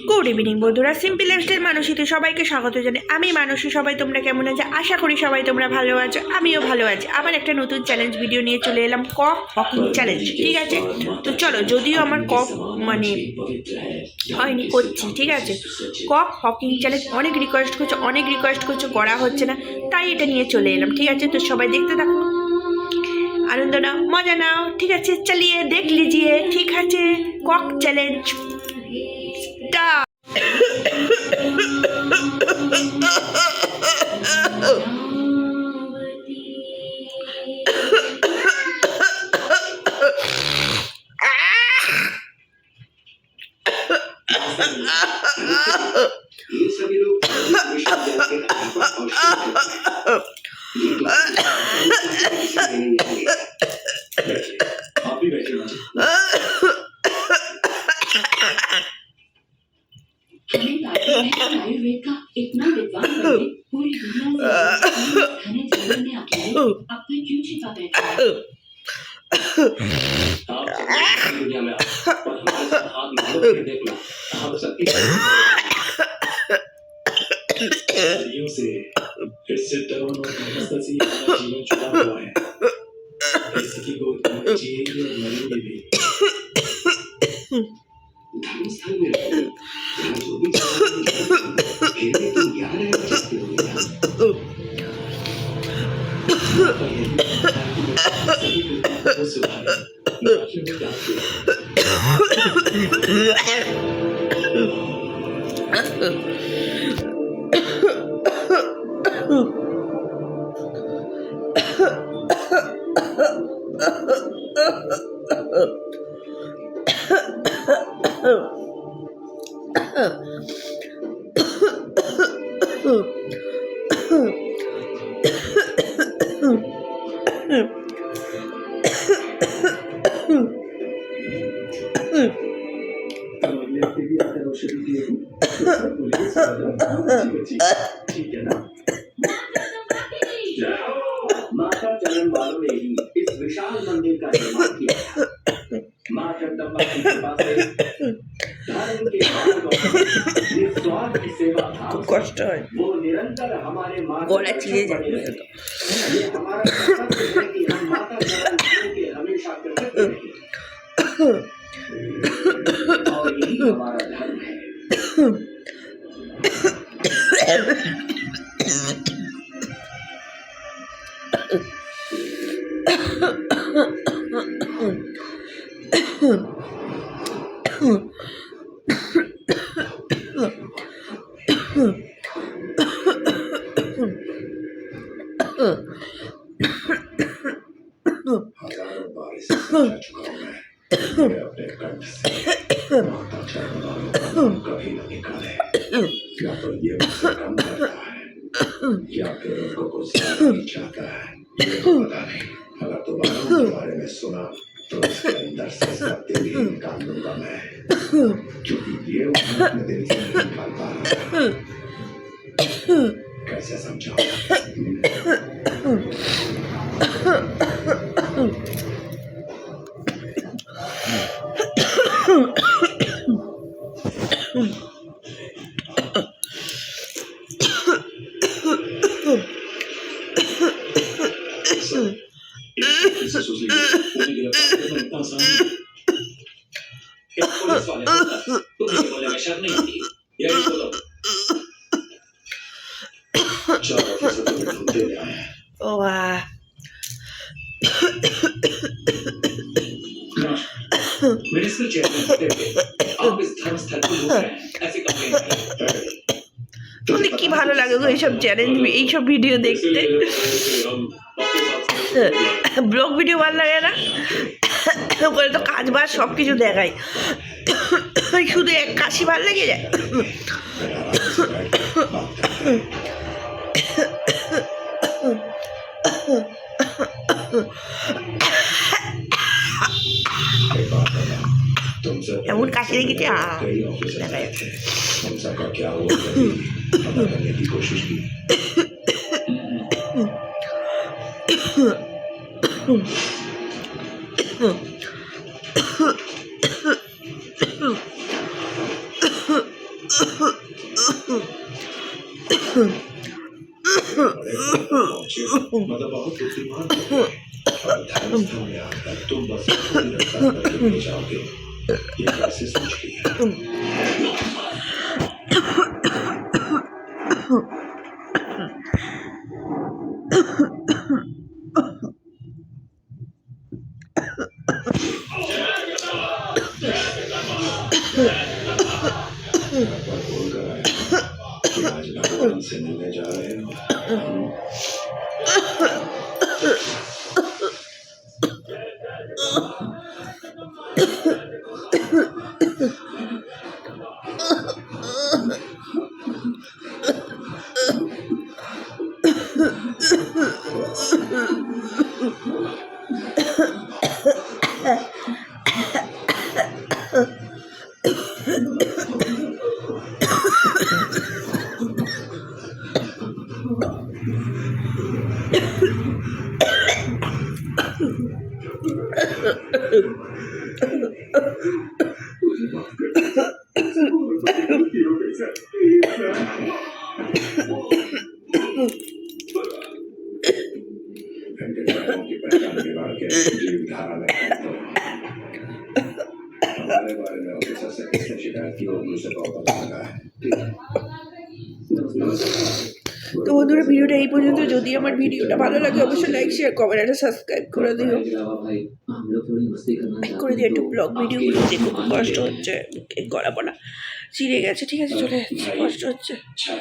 Good evening বন্ধুরা, simple lifestyle মানসীতে সবাইকে স্বাগত জানাই। আমি মানসী। সবাই তোমরা কেমন আছো? আশা করি সবাই তোমরা ভালো আছো, আমিও ভালো আছি। আবার একটা নতুন চ্যালেঞ্জ ভিডিও নিয়ে চলে এলাম, কক হকিং চ্যালেঞ্জ। ঠিক আছে, তো চলো, যদিও আমার কক হয়নি, করছি। ঠিক আছে, কক হকিং চ্যালেঞ্জ অনেক রিকোয়েস্ট করছে, করা হচ্ছে না, তাই এটা নিয়ে চলে এলাম। ঠিক আছে, তো সবাই দেখতে থাকো, আনন্দ নাও, মজা নাও। ঠিক আছে, চলিয়ে দেখ লিজিয়ে। ঠিক আছে, কক চ্যালেঞ্জ স্টার্ট। आयुर्वेद का इतना विद्वान बने पूरी दुनिया से खाने जीवन में अकेले अपना क्यों छिपा बैठा है? दुनिया में पर हमारे साथ हाथ मिलाकर देखना, हम सबके सदियों से इससे डरवन और समस्या से जीवन छुपा हुआ है। ऐसी की गोद में जिएंगे और मरेंगे भी। धर्मस्थल में जो भी फिर भी तुम क्या रहे चाहते हो बेटा? वो सुधार ठीक है ना? माता चरण वालों ने ही इस विशाल मंदिर का निर्माण किया। मां जगदम्बा की कृपा से धर्म के निस्वार्थ की सेवा भाव वो निरंतर हमारे मार्ग ये हमारा कर्तव्य है कि हम माता चरण के हमेशा कृतज्ञ रहें और यही हमारा धर्म है। हजारों बार इसे समझा चुका हूं मैं अपने कंठ से माता चरण वालों को कभी न निकाले। या तो ये मुझसे कम करता है या फिर उनको कुछ ज्यादा ही चाहता है, ये तो पता नहीं। अगर दोबारा उनके बारे में सुना तो इसके अंदर से सत्य भी निकाल दूंगा मैं, क्योंकि ये उन्हें अपने दिल से नहीं निकाल पा रहा। कैसे समझाऊं? मिनिस्टर चेयरमैन होते हुए आप इस धर्मस्थल को लूट रहे हैं, ऐसे कंप्लेंट करें। তোমাদের কি ভালো লাগে গো এইসব চ্যালেঞ্জ, এইসব ভিডিও দেখতে? ব্লগ ভিডিও ভালো লাগে না? বলে তো কাজ বাজ সব কিছু দেখায়, শুধু এক কাশি ভালো লেগে যায়। এমন কাশি লেগেছে দেখা যাচ্ছে। मतलब बहुत बुद्धिमान हो और धर्मस्थल में आकर तुम बस थोड़ी रफ्तार करके ले जाओगे ये कैसे सोच लिया बोलकर आए कि आज भगवान से मिलने जा रहे हो की पहचान बिगाड़ के जीव धारा में हमारे बारे में ऑफिसर से किसने शिकायत की होगी उसे पता लगा है তো বন্ধুরা ভিডিওটা এই পর্যন্ত। যদি আমার ভিডিওটা ভালো লাগে অবশ্যই লাইক শেয়ার কমেন্ট আর সাবস্ক্রাইব করে দিও। করে দিও, একটু ব্লগ ভিডিওগুলো দেখো, খুব কষ্ট হচ্ছে, গলা পড়া চিড়ে গেছে, ঠিক আছে, চলে যাচ্ছে, কষ্ট হচ্ছে।